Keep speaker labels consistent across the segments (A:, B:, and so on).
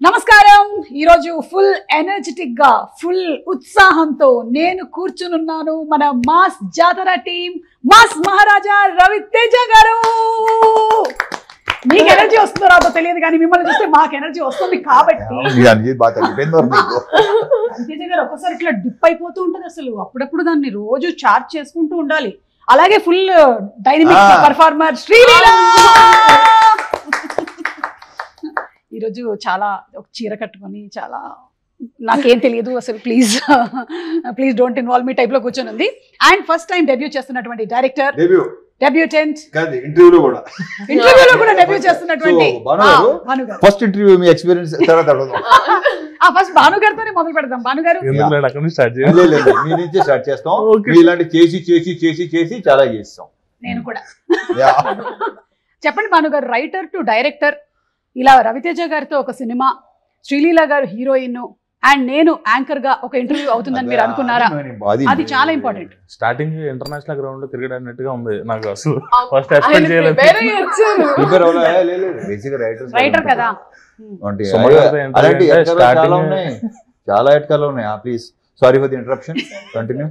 A: నమస్కారం. ఈరోజు full energetic గా ఫుల్ ఉత్సాహంతో నేను కూర్చునున్నాను మన మాస్ జాతర టీం మాస్ మహారాజా రవితేజ గారు. మీకు ఎనర్జీ వస్తుందో రాదో తెలియదు కానీ మిమ్మల్ని చూస్తే మాకు ఎనర్జీ వస్తుంది కాబట్టి రవితేజ గారు ఒక్కసారి ఇట్లా డిప్ అయిపోతూ ఉంటుంది. అసలు అప్పుడప్పుడు దాన్ని రోజు చార్జ్ చేసుకుంటూ ఉండాలి. అలాగే ఫుల్ డైనమిక్ పర్ఫార్మర్ శ్రీలీల ఈరోజు చాలా ఒక చీర కట్టుకొని చాలా నాకేం తెలియదు అసలు please don't involve me type లో కూర్చొని ఉంది. అండ్ ఫస్ట్ టైం డెబ్యూ చేస్తున్నటువంటి డైరెక్టర్ డెబ్యూటెంట్ ఇంటర్వ్యూలో కూడా డెబ్యూ చేస్తున్నటువంటి
B: ఫస్ట్ ఇంటర్వ్యూ మీ ఎక్స్పీరియన్స్
A: ఫస్ట్ భాను గారితోనే మొదలు పెడదాం. భాను గారు
B: స్టార్ట్ చేస్తాం. ఇలాంటి చేసి చేసి చేసి చేసి చాలా చేస్తాం.
A: నేను కూడా చెప్పండి భాను గారు, రైటర్ టు డైరెక్టర్, ఇలా రవితేజ గారితో ఒక సినిమా, శ్రీలీల గారు హీరోయిన్ అండ్ నేను యాంకర్ గా ఒక ఇంటర్వ్యూ అవుతుందని మీరు అనుకున్నారా? అది చాలా ఇంపార్టెంట్.
C: స్టార్టింగ్ ఇంటర్నేషనల్ గ్రౌండ్ లో తిరగడానిట్టుగా ఉంది నాకు. అసలు ఫస్ట్ ఎక్స్పెక్ట్ చేయలేదు.
A: రైటర్ కదా,
B: చాలా ఎట్కాలు ఉన్నాయి. Please sorry for the interruption, continue.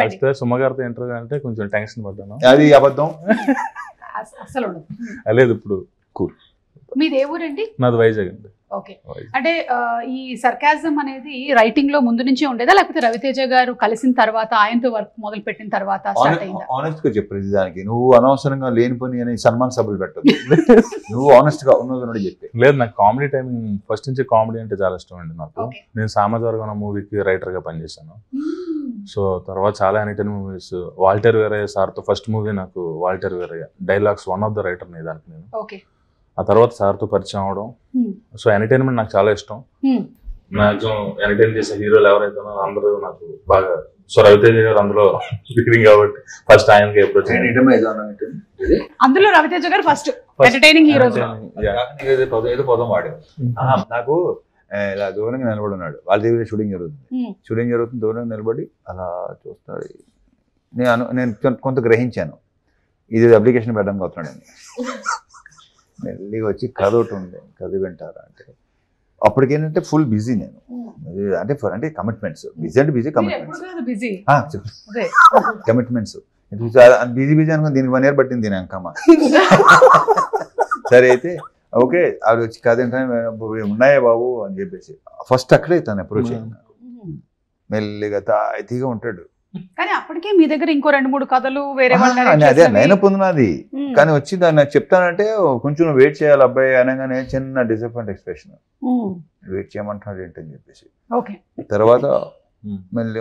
C: First సుమగారితో ఇంటర్వ్యూ అంటే కొంచెం టెన్షన్ పడ్డాను.
B: అది అబద్ధం
A: అసలు
C: లేదు. ఇప్పుడు కూల్.
A: మీది ఏ ఊరండి?
C: నాది వైజాగ్ అండి.
A: ఓకే, అంటే ఈ సర్కాజం అనేది రైటింగ్ లో ముందు నుంచే ఉండేదా లేకపోతే రవితేజ గారు కలిసిన తర్వాత ఆయనతో వర్క్ మొదలు పెట్టిన తర్వాత స్టార్ట్ అయిందా?
B: ఆనెస్ట్ గా చెప్పేది దానికి నువ్వు అనవసరంగా లేని పని అని సన్మాన్ సభలు పెట్టదు. నువ్వు ఆనెస్ట్ గా ఉన్నది చెప్పి.
C: లేదు, నాకు కామెడీ టైమింగ్ ఫస్ట్ నుంచి కామెడీ అంటే చాలా ఇష్టం అండి నాకు. నేను సామాజిక వర్గం మూవీకి రైటర్ గా పనిచేశాను. సో తర్వాత చాలా ఎనీటైన్ మూవీస్, వాల్టర్ వేరయ్య సార్తో ఫస్ట్ మూవీ నాకు Waltair Veerayya dialogues one of the writer ని దానికి నేను. ఆ తర్వాత సార్తో పరిచయం అవడం. సో ఎంటర్టైన్మెంట్ నాకు చాలా ఇష్టం. మాక్సిమం ఎంటర్టైన్ చేసే హీరోలు ఎవరైతే అందరూ నాకు బాగా. సో రవితేజ గారు అందులో ఫిక్రింగ్ కాబట్టి ఫస్ట్ ఆయనకి అప్రోచ్.
A: అందులో రవితేజ గారు ఫస్ట్ ఎంటర్టైనింగ్ హీరో.
B: ఏదో పదం వాడారు. నాకు ఇలా దూరంగా నిలబడి ఉన్నాడు. వాళ్ళ దగ్గర షూటింగ్ జరుగుతుంది. దూరంగా నిలబడి అలా చూస్తాడు. నేను కొంత గ్రహించాను, ఇది అప్లికేషన్ పెట్టడానికి వస్తున్నాడని. మెల్లిగా వచ్చి కథ ఒకటి ఉంది, కథ వింటారా అంటే అప్పటికేంటంటే ఫుల్ బిజీ నేను. అంటే కమిట్మెంట్స్, బిజీ అంటే బిజీ, కమిట్మెంట్స్ బిజీ అనుకుని దీనికి 1 year పట్టింది దీని అంకమ్మ. సరే అయితే ఓకే, అవి వచ్చి కథ ఉన్నాయా బాబు అని చెప్పేసి ఫస్ట్ అక్కడే తను అప్రోచ్ అయ్యింది. మెల్లిగా తాయితీగా ఉంటాడు.
A: కానీ అప్పటికే మీ దగ్గర ఇంకో 2-3 కథలు వేరే
B: అదే నేను పొందినది. కానీ వచ్చి దాన్ని నాకు చెప్తానంటే కొంచెం వెయిట్ చేయాలి అబ్బాయి అనగానే చిన్న డిసప్పాయింట్ ఎక్స్ప్రెషన్. వెయిట్ చేయమంటున్నాడు ఏంటని చెప్పేసి తర్వాత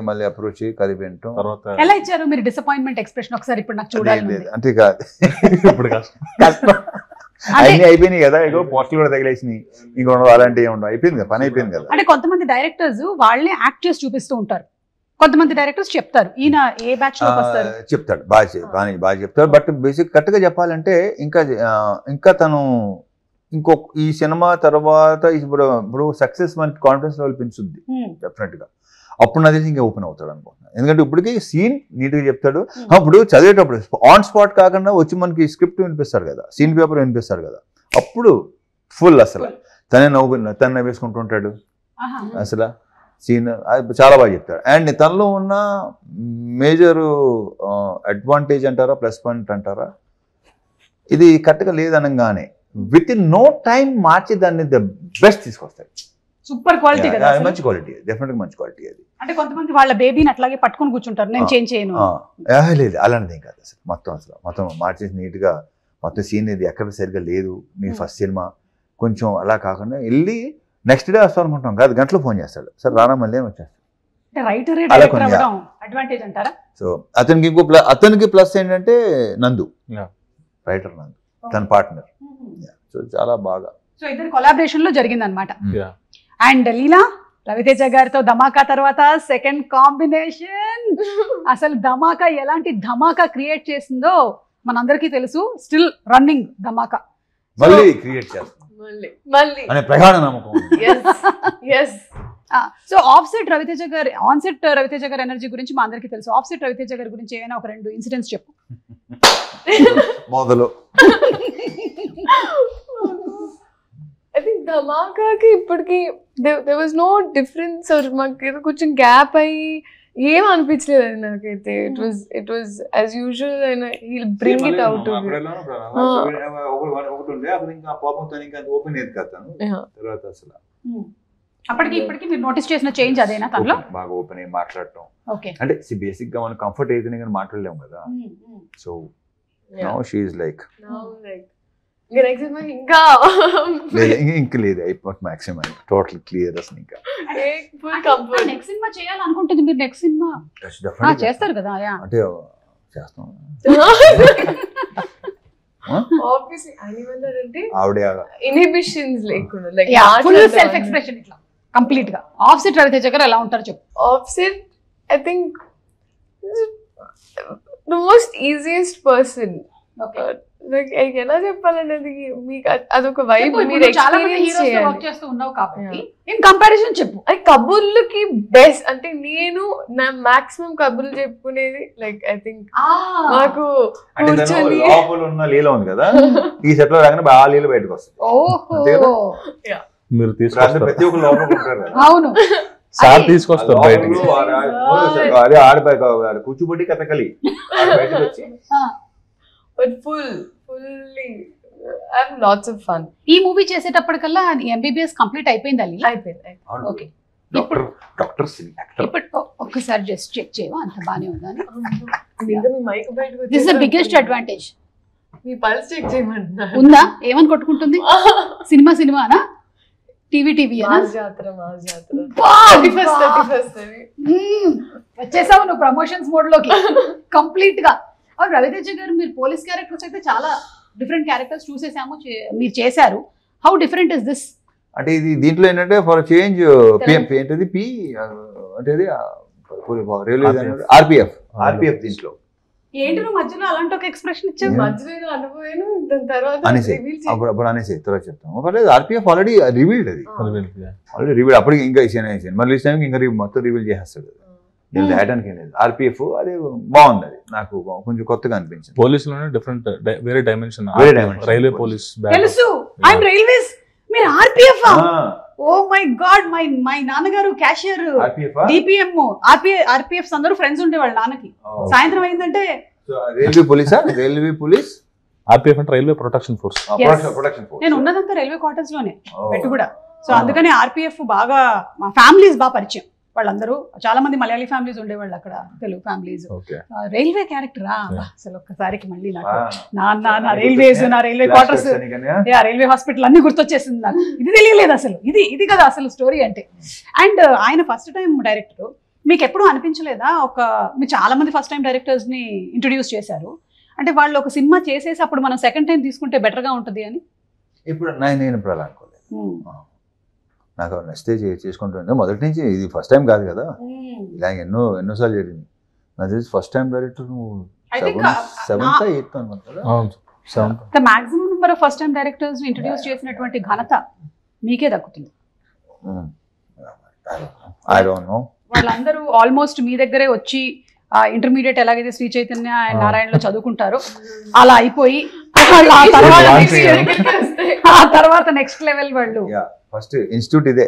B: మళ్ళీ అప్రోచ్ కథ వింటాం.
A: ఎలా ఇచ్చారు మీరు డిసప్పాయింట్మెంట్ ఎక్స్ప్రెషన్? ఒకసారి ఇప్పుడు నాకు చూడాలి.
B: అంతే కాదు, ఇప్పుడు కష్టం. అన్ని అయిపోయినాయి కదా, ఇగో పోస్టులు కూడా తగిలేసినాయి, ఇంకో అలాంటివి ఉండవు, అయిపోయింది కదా, పని అయిపోయింది కదా.
A: అంటే కొంతమంది డైరెక్టర్స్ వాళ్ళే యాక్ట్ చేసి చూపిస్తూ ఉంటారు, కొంతమంది డైరెక్టర్స్ చెప్తారు ఈయన ఏ బ్యాచ్ లో వస్తారు
B: చెప్తాడు, బాగా చెప్తాడు. బట్ బేసిక్ కరెక్ట్ గా చెప్పాలంటే ఇంకా తను ఈ సినిమా తర్వాత ఇప్పుడు సక్సెస్ మనకి కాన్ఫిడెన్స్ లెవెల్ పెంచుద్ది డెఫినెట్ గా. అప్పుడు నాకు తెలిసి ఇంకా ఓపెన్ అవుతాడు అనుకుంటున్నాను. ఎందుకంటే ఇప్పటికీ సీన్ నీట్ గా చెప్తాడు. అప్పుడు చదివేటప్పుడు ఆన్ స్పాట్ కాకుండా వచ్చి మనకి స్క్రిప్ట్ వినిపిస్తాడు కదా, సీన్ పేపర్ వినిపిస్తాడు కదా, అప్పుడు ఫుల్ అసలు తనే నవ్వేసుకుంటూ ఉంటాడు. అసలు సీన్ చాలా బాగా చెప్తాడు. అండ్ తనలో ఉన్న మేజర్ అడ్వాంటేజ్ అంటారా, ప్లస్ పాయింట్ అంటారా, ఇది కరెక్ట్గా లేదనగానే విత్ ఇన్ నో టైం మార్చి దాన్ని ద బెస్ట్ తీసుకొస్తాడు.
A: సూపర్ క్వాలిటీ కదా,
B: మంచి క్వాలిటీ, డెఫినెట్ మంచి క్వాలిటీ అది.
A: అంటే కొంతమంది వాళ్ళ బేబీని అట్లాగే పట్టుకొని కూర్చుంటారు, నేను చేంజ్ చేయను.
B: లేదు, అలాంటిది ఏం కాదు అసలు. మొత్తం మార్చేసి నీట్గా మొత్తం సీన్ ఇది ఎక్కడ సరిగ్గా లేదు, నీ ఫస్ట్ సినిమా కొంచెం అలా కాకుండా వెళ్ళి నెక్స్ట్ డే వస్తాం అనుకుంటాం కాదు, గంటలో ఫోన్ చేస్తాడు, సార్ రానా మళ్ళీ వచ్చేస్తాడు. సో అతనికి ప్లస్ ఏంటంటే నందు, రైటర్ నందు తన పార్ట్నర్. సో చాలా బాగా
A: ఇద్దరు కొలాబరేషన్ లో జరిగింది అనమాట. అండ్ లీలా రవితేజ గారితో ధమాకా తర్వాత సెకండ్ కాంబినేషన్, అసలు ధమాకా ఎలాంటి ధమాకా క్రియేట్ చేసిందో మనందరికీ తెలుసు. స్టిల్ రన్నింగ్ ధమాకా
B: మళ్ళీ క్రియేట్ చేస్తాం అనే ప్రగాఢ నమ్మకం.
A: సో ఆఫ్సెట్ రవితేజ గారి, ఆన్సెట్ రవితేజ గారి ఎనర్జీ గురించి మా అందరికీ తెలుసు. ఆఫ్సెట్ రవితేజ గారి గురించి ఏమైనా ఒక 2 ఇన్సిడెంట్స్ చెప్పు.
B: మొదలు
D: I think ధమాకాకి ఇప్పటికి there was no difference or మాకు కొంచెం గ్యాప్ అయ్యి ఏం అనిపించలేదు నాకైతే. it was as usual and he'll bring it out of it.
B: తర్వాత అసలు
A: అప్పటికి ఇప్పటికి మీరు నోటీస్ చేసిన చేంజ్ అదేనా తనలో?
B: బాగా ఓపెన్ అయ్యి మాట్లాడటం.
A: ఓకే,
B: అంటే బేసిక్ గా మనం కంఫర్ట్ అయితేనే కానీ మాట్లాడలేము కదా. So now she is like
D: ఇంకా
B: ఇంక లేదు అయిపోయి మాక్సిమం టోటల్ క్లియర్ అసలు. ఇంకా
A: నెక్స్ట్ సినిమా చేయాలనుకుంటుంది మీరు? నెక్స్ట్ సినిమా చేస్తారు కదా?
B: అంటే చేస్తాం
D: obviously అంటే
B: ఆవిడ
D: ఇన్హిబిషన్స్ లేకుండా లైక్
A: ఫుల్ సెల్ఫ్ ఎక్స్ప్రెషన్ ఇట్లా కంప్లీట్ గా. ఆఫ్సెట్ రవితేజ గారు ఎలా ఉంటారు చెప్పు?
D: Offset I think the most easiest person. Like ఎలా చెప్పాలనేది మీకు అదొక వైబ్. మీరు
A: చాలా మంది హీరోస్ తో వర్క్ చేస్తూ ఉన్నావు కాబట్టి ఇన్ కంపారిజన్ చెప్పు.
D: కబుర్లకి బెస్ట్ అంటే నేను నా మాక్సిమం కబుర్లు చెప్పుకునేది లైక్ ఐ థింక్ నాకు
B: లోపల ఉన్న లీల ఉంది కదా, ఈ సెట్ లో రాగానే బాగా లీల బయటకు వస్తుంది.
C: మీరు తీసుకొస్తారు
B: ప్రతి ఒక్క లోపల ఉంటారు కదా.
A: అవును,
C: సార్ తీసుకొస్తారు బయటకి.
B: ఆడ కూర్చోబెట్టి కథకలి బయటకు వచ్చి
D: but fully I have lots of fun.
A: ఈ మూవీ చేసేటప్పటికల్లా ఎంబీబీఎస్ కంప్లీట్ అయిపోయింది అల్లి?
D: అయిపోయింది.
A: ఓకే,
B: డాక్టర్
A: ఇప్పుడు ఒక్కసారి జస్ట్ చెక్ చేయవా అంత బానే ఉందని?
D: మీ మైక్ బయటకు
A: దిస్ ద బిగ్గెస్ట్ అడ్వాంటేజ్.
D: మీ పల్స్ చెక్ చేయమంటున్నా
A: ఉందా? ఏమని కొట్టుకుంటుంది? సినిమానా? టీవీ వచ్చేసావు నువ్వు ప్రమోషన్స్ మోడ్ లోకి కంప్లీట్ గా. రవితేజ గారు మీరు పోలీస్ క్యారెక్టర్స్ అయితే చాలా డిఫరెంట్ క్యారెక్టర్స్ చూసేసాము, మీరు చేశారు. How different is this?
B: అంటే ఇది దీంట్లో ఏంటంటే ఫర్ చేంజ్ ఏంటది పి అంటే ఆర్పిఎఫ్ దీంట్లో
A: ఏంటి నువ్వు మధ్యలో అలాంటి ఒక ఎక్స్ప్రెషన్ ఇచ్చావు?
D: మధ్యలో అనుభవేను దాని తర్వాత
B: అనేసి అప్పుడు అనేసి తర్వాత చెప్తాం. పర్లేదు, ఆర్పిఎఫ్ ఆల్రెడీ రివీల్డ్, అది ఆల్రెడీ రివీల్డ్. అప్పటికి ఇంకా వేసాను మళ్ళీ టైంకి ఇంకా మొత్తం రివీల్ చేసేస్తాడు. నేను రాయడానికి ఏం లేదు. ఆర్పిఎఫ్ అది బాగుంది, అది నాకు కొంచెం కొత్తగా అనిపించింది.
C: పోలీస్ లోనే డిఫరెంట్ వేరే డైమెన్షన్. రైల్వే పోలీస్
A: తెలుసు, ఐఎమ్ రైల్వేస్, మీరు RPF. Oh my God, my నాన్నగారు క్యాషియర్, డిపిఎం, ఆర్పిఎఫ్ అందరూ ఫ్రెండ్స్ ఉండేవాళ్ళు నాన్నకి. సాయంత్రం అయిందంటే
B: రైల్వే పోలీస్
C: ఆర్పిఎఫ్ అంటే రైల్వే ప్రొటెక్షన్ ఫోర్స్.
A: నేను ఉన్నదంతా రైల్వే క్వార్టర్స్ లోనే పెట్టు కూడా. సో అందుకని ఆర్పిఎఫ్ బాగా మా ఫ్యామిలీస్ బాగా పరిచయం. వాళ్ళందరూ చాలా మంది మలయాళీ ఫ్యామిలీస్ ఉండేవాళ్ళు అక్కడ, తెలుగు ఫ్యామిలీస్. రైల్వే క్యారెక్టరా అసలు ఒక్కసారికి మళ్ళీ నాకు నా రైల్వేస్, నా రైల్వే క్వార్టర్స్, రైల్వే హాస్పిటల్ అన్ని గుర్తొచ్చేసింది నాకు. ఇది తెలియలేదు అసలు, ఇది కదా అసలు స్టోరీ అంటే. అండ్ ఆయన ఫస్ట్ టైం డైరెక్టర్, మీకు ఎప్పుడు అనిపించలేదా మీరు చాలా మంది ఫస్ట్ టైం డైరెక్టర్స్ ని ఇంట్రొడ్యూస్ చేశారు అంటే వాళ్ళు ఒక సినిమా చేసేసి అప్పుడు మనం సెకండ్ టైం తీసుకుంటే బెటర్ గా ఉంటుంది అని?
B: ఇప్పుడు నేను ఇప్పుడు అలా అనుకోలేదు. నాకు నచ్చితే చేసుకుంటుండే మొదటి నుంచి. ఇది ఫస్ట్ టైం కాదు కదా, ఇలా ఎన్నోసార్లు జరిగింది. నాకు తెలిసి first time director seventh eighth అనుకుంటా.
A: Maximum number of first time directors introduce చేసినటువంటి ఘనత మీకే దక్కుతుంది.
B: ఐ డోంట్ నో,
A: వాళ్ళందరూ ఆల్మోస్ట్ మీ దగ్గరే వచ్చి ఇంటర్మీడియట్ ఎలాగైతే శ్రీ చైతన్య అండ్ నారాయణలో చదువుకుంటారో అలా అయిపోయి ఆ తర్వాత నెక్స్ట్ లెవెల్ వాళ్ళు
B: ఫస్ట్ ఇన్స్టిట్యూట్ ఇదే.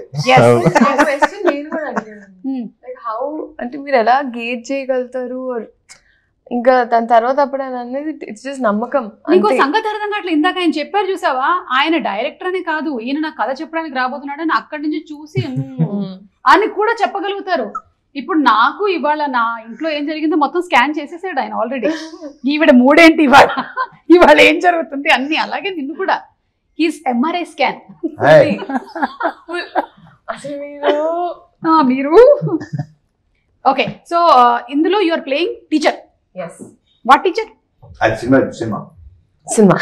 D: హౌ అంటే మీరు ఎలా గేజ్ చేయగలుగుతారు? ఇంకా దాని తర్వాత అప్పుడు అనేది ఇట్స్ జస్ట్ నమ్మకం.
A: ఇంకో సంగతి అర్థం కావట్లేదు. ఇందాక ఆయన చెప్పారు చూసావా, ఆయన డైరెక్టర్ అనే కాదు, ఈయన నాకు కథ చెప్పడానికి రాబోతున్నాడు అని అక్కడి నుంచి చూసి అని కూడా చెప్పగలుగుతారు. ఇప్పుడు నాకు ఇవాళ నా ఇంట్లో ఏం జరిగిందో మొత్తం స్కాన్ చేసేసాడు ఆయన ఆల్రెడీ. ఈవిడ మూడేంటి ఇవాళ ఏం జరుగుతుంది అన్ని. అలాగే నిన్ను కూడా హీస్ ఎంఆర్ఐ స్కాన్. మీరు ఓకే. సో ఇందులో you are playing teacher. What teacher?
D: Cinema.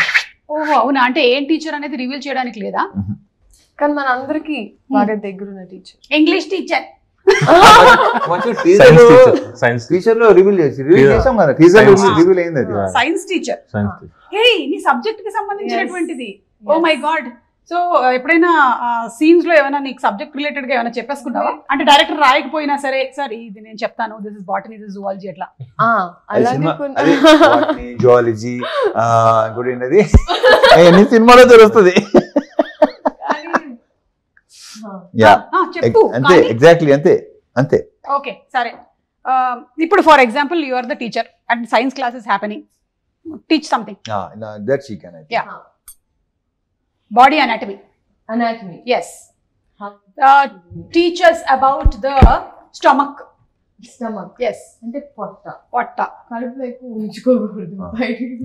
A: ఓహో అవునా, అంటే ఏం టీచర్ అనేది రివీల్ చేయడానికి లేదా?
D: కానీ మన అందరికి బాగా దగ్గరున్న teacher.
A: English teacher.
B: Science teacher లో రివీల్ చేసాం కదా, టీజర్ రివీల్ అయింది అది.
A: Science teacher. హే, నీ సబ్జెక్ట్ కి సంబంధించినటువంటిది. Oh my God. సో ఎప్పుడైనా సీన్స్ లో ఏమైనా నీకు సబ్జెక్ట్ రిలేటెడ్ గా ఏమైనా చెప్పేసుకున్నావా? అంటే డైరెక్టర్ రాయకపోయినా సరే, సార్ ఇది నేను చెప్తాను, this is botany, this is zoology, అట్లా.
B: జువాలజీ ఇంకోటి ఏంటది అన్ని సినిమాలో తెలుస్తుంది. యా
A: చెప్పు
B: అంతే ఎగ్జాక్ట్లీ అంతే అంతే.
A: ఓకే సరే, ఇప్పుడు for example you are the teacher and science class is happening, teach something.
B: That she can.
A: Yeah, body anatomy. Yes. Teach us about the stomach. Yes.
D: అంటే పొట్ట కడుపులో ఎక్కువ ఉంచుకోకూడదు బయటికి.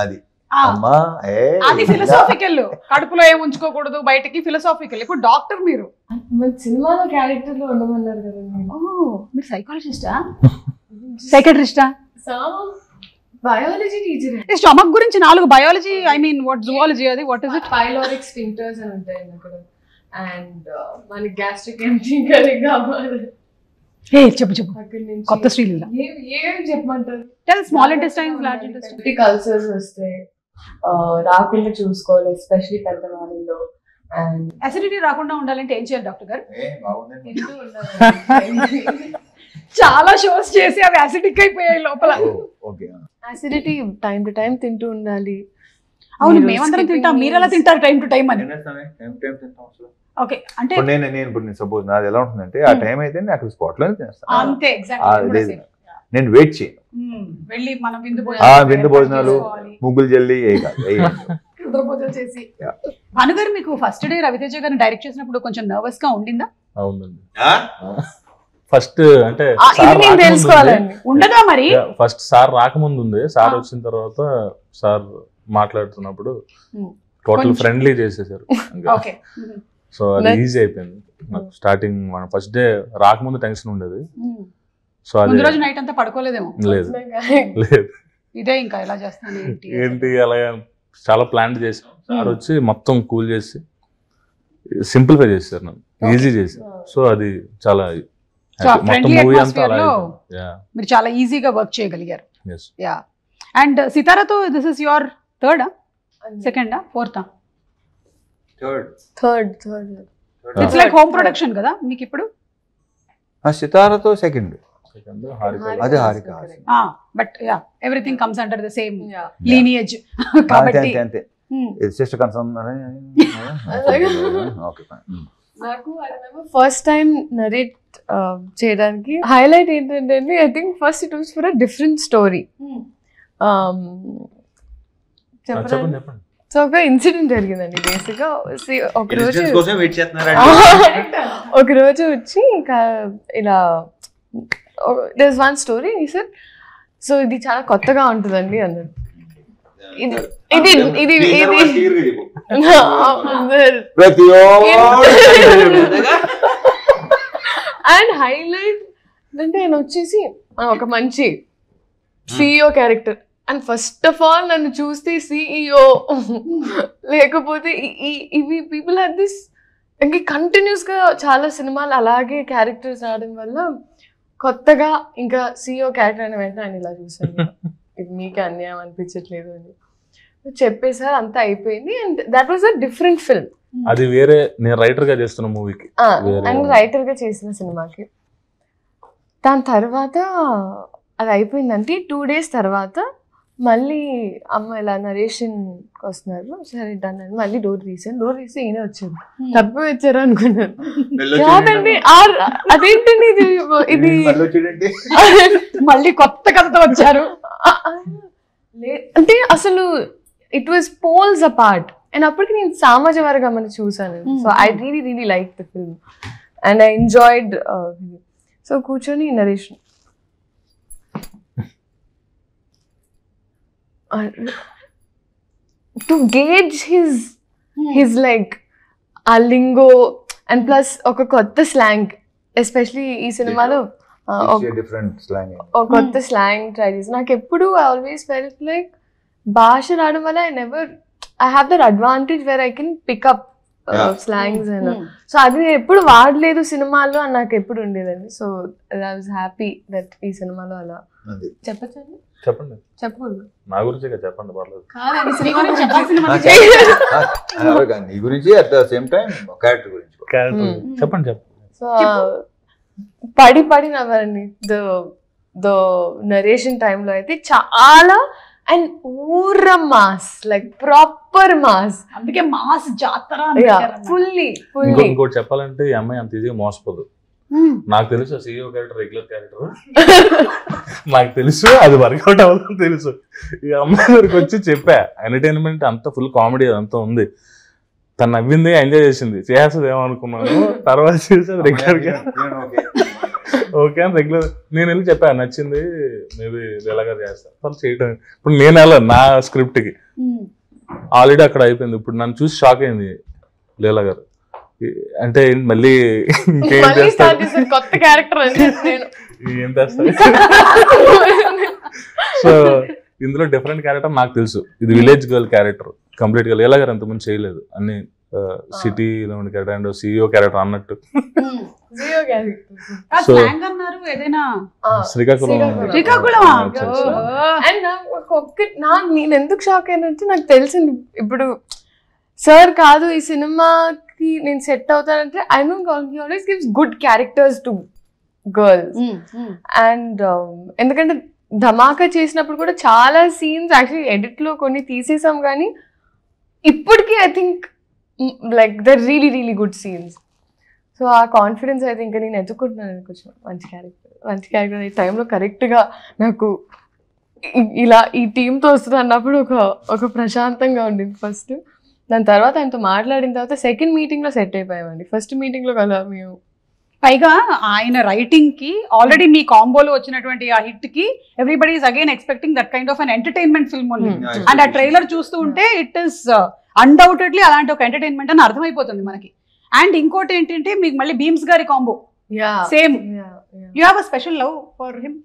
B: అది అమ్మా
A: అది ఫిలసాఫికల్. కడుపులో ఏం ఉంచుకోకూడదు బయటికి, ఫిలసాఫికల్. ఇప్పుడు డాక్టర్ మీరు,
D: మన సినిమాలో క్యారెక్టర్ లో ఉండమన్నారు కదా.
A: మీరు సైకాలజిస్టా, సైకాట్రిస్టా?
D: Biology teacher.
A: స్టమక్ గురించి 4 biology, I mean what zoology, అది what is it?
D: Pyloric sphincters అని ఉంటాయి అక్కడ. అండ్ మనకి గ్యాస్ట్రిక్ ఎంట్రింగ్ కరెక్ట్ కావాలి.
A: చెప్పు
D: అక్కడ నుంచి
A: కొత్త శ్రీలీల
D: ఏం చెప్పమంటారు?
A: Tell. Small intestines, large intestines.
D: Ulcers వస్తే రాకుండా చూసుకోవాలి, ఎస్పెషల్లీ పెద్దవాళ్ళలో. అండ్
A: అసిడిటీ రాకుండా ఉండాలంటే ఏం చేయాలి డాక్టర్ గారు?
D: తింటూ ఉండాలి.
A: చాలా షోస్ చేసి అవి అసిడిక్ అయిపోయాయి లోపల.
D: అసిడిటీ టైం టు టైం తింటూ ఉండాలి.
A: అవును, మేమందరం తింటాం, మీరు ఎలా తింటారు టైం టు టైం అని? ఓకే, అంటే
B: నేను సపోజ్ నాది ఎలా ఉంటుందంటే ఆ టైం అయితే నేను అక్కడ స్పాట్ లోనే తినేస్తాను.
A: అంతే, ఎగ్జాక్ట్లీ.
B: నేను వెయిట్ చేయను.
A: వెళ్ళి మనం
B: విందు భోజనాలు, ముగ్గులు జల్లి
A: రుద్ర పూజలు చేసి. భానుగారు, మీకు ఫస్ట్ డే రవితేజ గారిని డైరెక్ట్ చేసినప్పుడు కొంచెం నర్వస్ గా ఉండిందా?
C: అవునండి. ఫస్ట్ అంటే
A: తెలుసుకోవాలండి, ఉండదా మరి?
C: ఫస్ట్ సార్ రాకముందు ఉంది, సార్ వచ్చిన తర్వాత సార్ మాట్లాడుతున్నప్పుడు టోటల్ ఫ్రెండ్లీ చేసేసారు. సో అది ఈజీ అయిపోయింది నాకు. స్టార్టింగ్ మన ఫస్ట్ డే రాకముందు టెన్షన్ ఉండేది. సో అది
A: రోజు నైట్ అంతా పడుకోలేదేమో?
C: లేదు.
A: ఇదే ఇంకా ఎలా చేస్తాను
C: ఏంటి అలా చాలా ప్లాన్ చేసాం. సార్ వచ్చి మొత్తం కూల్ చేసి సింప్లిఫై చేశారు, నన్ను ఈజీ చేశారు. సో అది చాలా మొత్తం మూవీ అంతా అలా
A: మీరు చాలా ఈజీగా వర్క్ చేయగలిగారు. యా. అండ్ సితారాతో దిస్ ఇస్ యువర్ థర్డా, సెకండా, ఫోర్తా?
D: Third.
A: It's like home production కదా మీకు ఇప్పుడు?
B: సితారాతో సెకండ్, అదే Harika.
A: But yeah, everything comes under the same lineage కాబట్టి
B: అంతే. Sister concern.
D: నాకు ఫస్ట్ టైం నరేట్ చేయడానికి హైలైట్ ఏంటంటే, I think first it was for a different story.
C: చెప్పండి.
D: సో ఒక ఇన్సిడెంట్ జరిగిందండి. బేసిక్గా ఒక రోజు వచ్చి ఇంకా ఇలా there is one story sir, so ఇది చాలా కొత్తగా ఉంటుందండి అన్నాడు. ఇది ఇది ఇది అండ్ హైలైట్ అంటే ఆయన వచ్చేసి ఒక మంచి CEO character. And first of all నన్ను చూస్తే సిఇఓ లేకపోతే ఇవి పీపుల్ హ్యావ్ దిస్. ఇంకా కంటిన్యూస్గా చాలా సినిమాలు అలాగే క్యారెక్టర్స్ రావడం వల్ల కొత్తగా ఇంకా సిఇఓ క్యారెక్టర్ అయిన వెంటనే ఆయన ఇలా చూసాను, ఇది మీకే అన్యాయం అనిపించట్లేదు అని చెప్పేసారు. అంతా అయిపోయింది. And that was a different film.
C: అది వేరే, నేను రైటర్ గా చేస్తున్న మూవీకి,
D: అండ్ రైటర్ గా చేసిన సినిమాకి. దాని తర్వాత అది అయిపోయిందంటే 2 days తర్వాత మళ్ళీ అమ్మ ఇలా నరేషన్ వస్తున్నారు, సరే డన్ అని మళ్ళీ డోర్ తీసి ఈయన వచ్చారు. తప్పు వచ్చారు అనుకున్నాను. కాదండి, అదేంటండి ఇది
A: మళ్ళీ కొత్త కథతో వచ్చారు
D: అంటే అసలు it was poles apart. And అప్పటికి నేను సామాజ వర్గం చూసాను. So I really like the film and I enjoyed. So కూర్చొని narration to gauge his like uh lingo and plus ఒక కొత్త స్లాంగ్, ఎస్పెషలీ ఈ సినిమాలో ఒక కొత్త స్లాంగ్ ట్రై చేసి. నాకు ఎప్పుడు ఐ ఆల్వేస్ ఫెల్ట్ లైక్ భాష రావడం వల్ల I have that advantage where I can pick up slangs అని. సో అది నేను ఎప్పుడు వాడలేదు సినిమాల్లో అని నాకు ఎప్పుడు ఉండేదండి. So I was happy that ఈ సినిమాలో అలా చెప్పచ్చండి.
C: చెప్పండి.
D: చెప్పకూడదు
C: నా గురించి చెప్పండి, పర్లేదు.
B: నీ గురించి at the same time character గురించి
C: చెప్పండి.
D: సో పడి నవ్వారండి ద నరేషన్ టైంలో అయితే చాలా. అండ్ ఊర మాస్, లైక్ ప్రాపర్ మాస్.
A: అందుకే మాస్ జాతర
D: ఫుల్లీ
C: ఇంకోటి చెప్పాలంటే ఈ అమ్మాయి అంత ఈజీగా మోసపోదు. నాకు తెలుసు CEO క్యారెక్టర్ రెగ్యులర్ క్యారెక్టర్, నాకు తెలుసు అది వర్కౌట్ అవ్వదని తెలుసు. ఈ అమ్మాయి దగ్గరికి వచ్చి చెప్పా ఎంటర్టైన్మెంట్ అంతా ఫుల్ కామెడీ అంతా ఉంది, తను నవ్వింది ఎంజాయ్ చేసింది, చేస్తుంది ఏమనుకున్నాను. తర్వాత చేసేది రెగ్యులర్ ఓకే అని రెగ్యులర్ నేను వెళ్ళి చెప్పాను నచ్చింది మేబీ లీలా గారు చేస్తాను వాళ్ళు చేయటం. ఇప్పుడు నేను వెళ్ళాను నా స్క్రిప్ట్కి, ఆల్రెడీ అక్కడ అయిపోయింది. ఇప్పుడు నన్ను చూసి షాక్ అయింది లీలా గారు, అంటే మళ్ళీ ఇంకేం చేస్తారు
D: కొత్త క్యారెక్టర్
C: ఏం చేస్తారు. సో ఇందులో డిఫరెంట్ క్యారెక్టర్ నాకు తెలుసు, ఇది విలేజ్ గర్ల్ క్యారెక్టర్ కంప్లీట్ గా. లీలా గారు అంతకుముందు చేయలేదు, అన్ని సిటీలో ఉండే క్యారెక్టర్ అండ్ CEO క్యారెక్టర్ అన్నట్టు. సో శ్రీకాకుళం
D: నేను ఎందుకు షాక్ అయినంటే నాకు తెలిసింది ఇప్పుడు సార్ కాదు ఈ సినిమాకి నేను సెట్ అవుతానంటే I know he always gives good characters to girls. And ఎందుకంటే ధమాకా చేసినప్పుడు కూడా చాలా సీన్స్ యాక్చువల్లీ ఎడిట్ లో కొన్ని తీసేసాం, కానీ ఇప్పటికీ I think like the really good scenes. So ఆ కాన్ఫిడెన్స్ అయితే ఇంకా నేను ఎత్తుకుంటున్నాను కొంచెం మంచి క్యారెక్టర్ ఈ టైంలో కరెక్ట్గా నాకు ఇలా ఈ టీంతో వస్తుంది అన్నప్పుడు ఒక ప్రశాంతంగా ఉండింది ఫస్ట్. దాని తర్వాత ఆయనతో మాట్లాడిన తర్వాత సెకండ్ మీటింగ్లో సెట్ అయిపోయామండి. ఫస్ట్ మీటింగ్లో కదా మేము
A: పైగా ఆయన రైటింగ్ కి ఆల్రెడీ మీ కాంబోలో వచ్చినటువంటి ఆ హిట్ కి everybody is again expecting that kind of an entertainment film only. And ఆ ట్రైలర్ చూస్తూ ఉంటే ఇట్ ఈస్ అన్డౌటెడ్లీ అలాంటి ఒక ఎంటర్టైన్మెంట్ అని అర్థమైపోతుంది మనకి. అండ్ ఇంకోటి ఏంటంటే మీకు మళ్ళీ భీమ్స్ గారి combo same. You have a special love for him?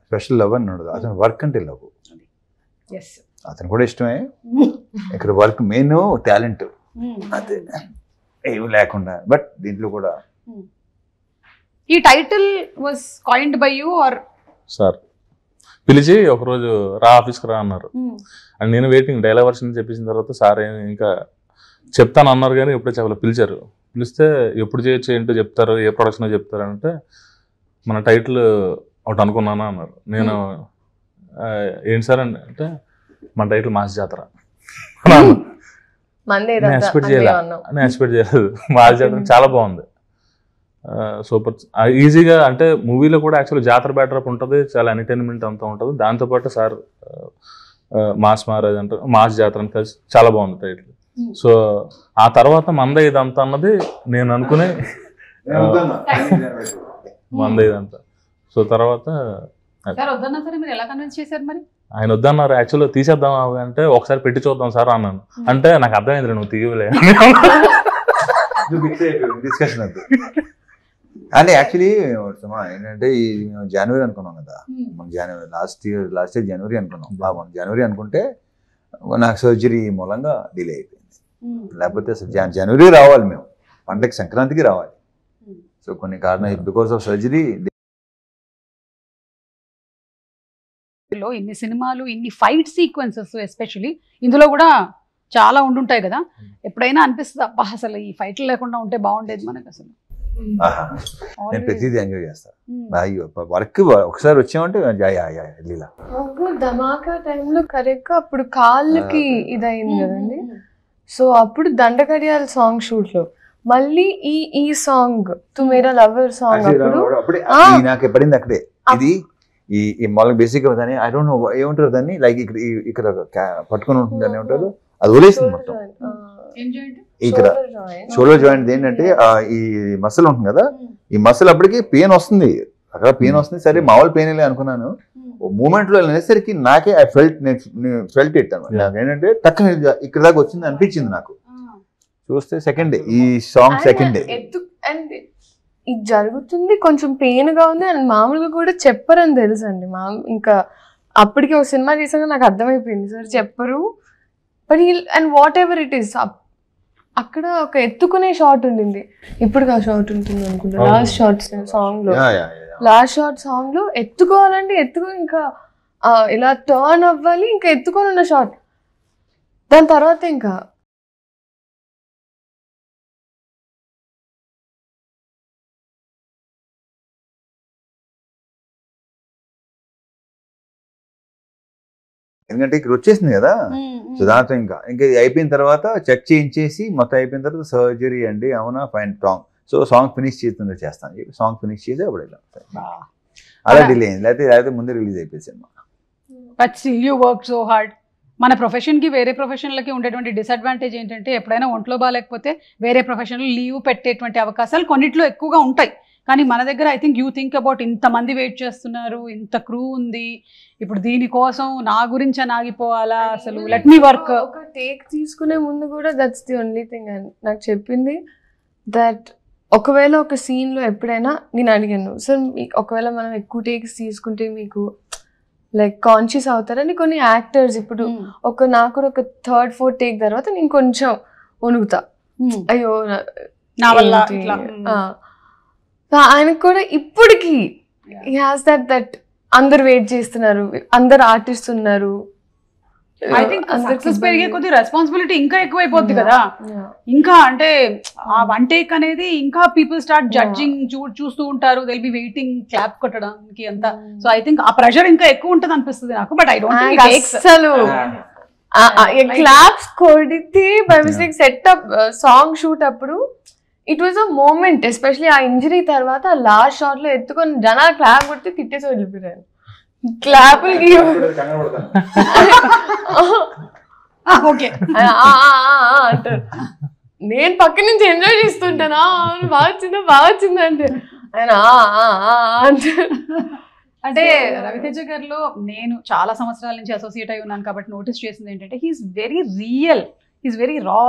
B: Special love అని ఉండదు, అతను వర్క్ అంటే లవ్. అతను కూడా ఇష్టమే, ఇక్కడ వర్క్ మెయిన్ టాలెంట్ అదే ఏమి లేకుండా. బట్ దీంట్లో కూడా
A: ఈ title was coined by you are
C: sir? పిలిచి ఒకరోజు రా ఆఫీస్కి రా అన్నారు, అండ్ నేను వెయిటింగ్ డైలాగ్ వర్షన్ చెప్పేసిన తర్వాత సార్ ఇంకా చెప్తాను అన్నారు, కానీ ఎప్పుడో చెప్పలేదు. పిలిచారు, పిలిస్తే ఎప్పుడు చేయొచ్చు ఏంటో చెప్తారు, ఏ ప్రొడక్షన్ చెప్తారు అంటే మన టైటిల్ ఒకటి అనుకున్నానా అన్నారు. నేను ఏంటి సార్ అంటే మన టైటిల్ మాస్ జాతర. నేను ఎక్స్పెక్ట్ చేయలేదు మాస్ జాతర చాలా బాగుంది, సూపర్ ఈజీగా. అంటే మూవీలో కూడా యాక్చువల్లీ జాతర బ్యాటరప్ ఉంటుంది, చాలా ఎంటర్టైన్మెంట్ అంతా ఉంటుంది. దాంతోపాటు సార్ మాస్ మహారాజ్ అంటే మాస్ జాతర అని కలిసి చాలా బాగుంది టైటిల్. సో ఆ తర్వాత మంద ఇదంతా అన్నది నేను అనుకునే మంద ఇదంతా. సో తర్వాత ఆయన వద్దన్నారు, యాక్చువల్గా తీసేద్దాం అంటే ఒకసారి పెట్టి చూద్దాం సార్ అన్నాను. అంటే నాకు అర్థమైంది నువ్వు తీయలే
B: డిస్కషన్ అది. అంటే యాక్చువల్లీ ఏంటంటే ఈ జనవరి అనుకున్నాం కదా, మనం జనవరి లాస్ట్ ఇయర్ జనవరి అనుకున్నాం. బాబు జనవరి అనుకుంటే నాకు సర్జరీ మూలంగా డిలే అయిపోయింది. లేకపోతే అసలు జనవరి రావాలి, మేము పండగకి సంక్రాంతికి రావాలి. సో కొన్ని కారణాలు బికాస్ ఆఫ్ సర్జరీ.
A: ఇన్ని సినిమాలు, ఇన్ని ఫైట్ సీక్వెన్సెస్ ఎస్పెషల్లీ ఇందులో కూడా చాలా ఉండుంటాయి కదా. ఎప్పుడైనా అనిపిస్తుంది అబ్బా అసలు ఈ ఫైట్లు లేకుండా ఉంటే బాగుండేది మనకు అసలు?
B: నేను ప్రతిదీ ఎంజాయ్ చేస్తాను. వర్క్ ఒకసారి వచ్చామంటే లీలా
D: ధమాకా టైంలో కరెక్ట్ గా అప్పుడు కాళ్ళకి ఇదయింది కదండి. సో అప్పుడు దండకడియాల సాంగ్ షూట్ లో మళ్ళీ ఈ సాంగ్ తు మేరా లవర్ సాంగ్ అప్పుడు
B: నాకు పడింది అక్కడే. ఇది ఈ మామూలుగా బేసిక్ దాన్ని ఐ డోంట్ నో ఏమంటారు దాన్ని, లైక్ ఇక్కడ పట్టుకొని ఉంటుంది దాన్ని ఏమంటారు, అది వదిలేసింది మొత్తం. ఇక్కడ షోల్డర్ జాయింట్ ఏంటంటే ఈ మసిల్ ఉంటుంది కదా, ఈ మసిల్ అప్పటికి పెయిన్ వస్తుంది, అక్కడ పెయిన్ వస్తుంది. సరే మామూలు పెయిన్ వెళ్ళి అనుకున్నాను. మూమెంట్ లో వెళ్ళేసరికి నాకే ఐ ఫెల్ట్ ఇట్ అనమాట. నాకు ఏంటంటే టక్కన ఇక్కడ దాకా వచ్చింది అనిపించింది నాకు. చూస్తే సెకండ్ ఈ సాంగ్ సెకండ్
D: అండ్ ఇది జరుగుతుంది, కొంచెం పెయిన్ గా ఉంది. అండ్ మామూలుగా కూడా చెప్పరని తెలుసు అండి. ఇంకా అప్పటికి ఒక సినిమా చేసాక నాకు అర్థమైపోయింది సార్ చెప్పరు. But and what ever it is, అక్కడ ఒక ఎత్తుకునే షాట్ ఉండింది. ఇప్పుడు ఆ షాట్ ఉంటుంది అనుకుంటా లాస్ట్ షార్ట్ సాంగ్ లో ఎత్తుకోవాలంటే ఇంకా ఇలా టర్న్ అవ్వాలి, ఇంకా ఎత్తుకోవాలన్న షాట్. దాని తర్వాత ఇంకా
B: ఎందుకంటే ఇక్కడ వచ్చేసింది కదా. సో దాంతో ఇంకా అయిపోయిన తర్వాత చెక్ చేయించేసి మొత్తం అయిపోయిన తర్వాత సర్జరీ అండి అవునా fine song. So song finish చేస్తుండే చేస్తాను, సాంగ్ ఫినిష్ చేసి అప్పుడు అలా డిలే అయింది, లేకపోతే ముందే రిలీజ్ అయిపోయింది cinema.
A: But still you work so hard. మన ప్రొఫెషన్కి వేరే ప్రొఫెషన్లకి ఉండేటువంటి డిసడ్వాంటేజ్ ఏంటంటే ఎప్పుడైనా ఒంట్లో బాగాలేకపోతే వేరే ప్రొఫెషన్లో లీవ్ పెట్టేటువంటి అవకాశాలు కొన్నిట్లో ఎక్కువగా ఉంటాయి. కానీ మన దగ్గర I think you think about ఇంతమంది వెయిట్ చేస్తున్నారు, ఇంత క్రూ ఉంది, ఇప్పుడు దీనికోసం నా గురించి ఆగిపోవాలా, అసలు లెట్ మీ వర్క్.
D: ఒక టేక్ తీసుకునే ముందు కూడా దట్స్ ది ఓన్లీ థింగ్ నాకు చెప్పింది. దట్ ఒకవేళ ఒక సీన్లో ఎప్పుడైనా నేను అడిగాను, సార్ ఒకవేళ మనం ఎక్కువ టేక్స్ తీసుకుంటే మీకు లైక్ కాన్షియస్ అవుతారని కొన్ని యాక్టర్స్ ఇప్పుడు నాకు ఒక 3rd 4th టేక్ తర్వాత నేను కొంచెం వణుకుతా, అయ్యో
A: నా వల్ల.
D: ఆయనకు కూడా ఇప్పటికీ హీ హాస్ దట్ అందరు వెయిట్ చేస్తున్నారు, అందరు ఆర్టిస్ట్ ఉన్నారు.
A: ఐ థింక్ సక్సెస్ పెరిగే కొద్ది రెస్పాన్సిబిలిటీ ఇంకా ఎక్కువైపోద్ది కదా. ఇంకా అంటే ఆ వన్ టేక్ అనేది ఇంకా పీపుల్ స్టార్ట్ జడ్జింగ్ చూస్తూ ఉంటారు, they will be waiting clap కొట్టడానికి అంతా. సో ఐ థింక్ ఆ ప్రెషర్ ఇంకా ఎక్కువ ఉంటుంది అనిపిస్తుంది నాకు. బట్ ఐ డోంట్ థింక్
D: అసలు క్లాప్స్ కొడితే by mistake setup song shoot అప్పుడు it was a moment, especially ఆ ఇంజరీ తర్వాత లాస్ట్ షాట్ లో ఎత్తుకొని జనాలు క్లాప్ కొడితే తిట్టేసి వెళ్ళిపోయారు. క్లాపులకి అంటారు, నేను పక్క నుంచి ఎంజాయ్ చేస్తుంటానా బాగా వచ్చిందా అంటే ఆయన అంటారు.
A: అంటే రవితేజ గారిలో నేను చాలా సంవత్సరాల నుంచి అసోసియేట్ అయి ఉన్నాను కాబట్టి నోటీస్ చేసింది ఏంటంటే he's very real, he's very raw.